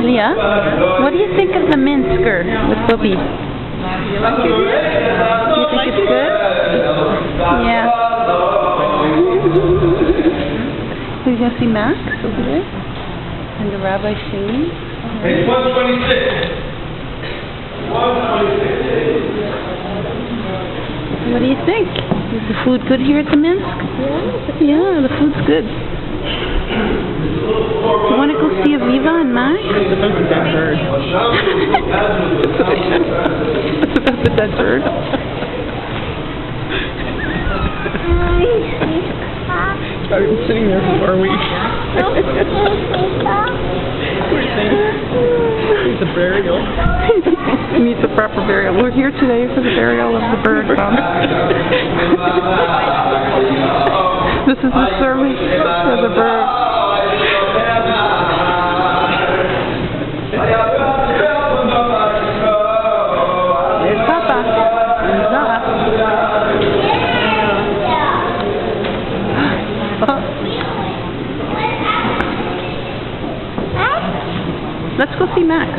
Leah, what do you think of the Minsker with Bubby? You like it? You think it's good? Yeah. We're going to see Max over there? And the rabbi singing? It's 126. 126. What do you think? Is the food good here at the Minsk? Yeah, the food's good. You want to go see Aviva and Max? It's about the dead bird. It's about the dead bird. I've been sitting there for 4 weeks. Poor thing. It's a burial. It needs a proper burial. We're here today for the burial of the bird. This is the service for the bird. There's Papa. And Zara. Let's go see Max.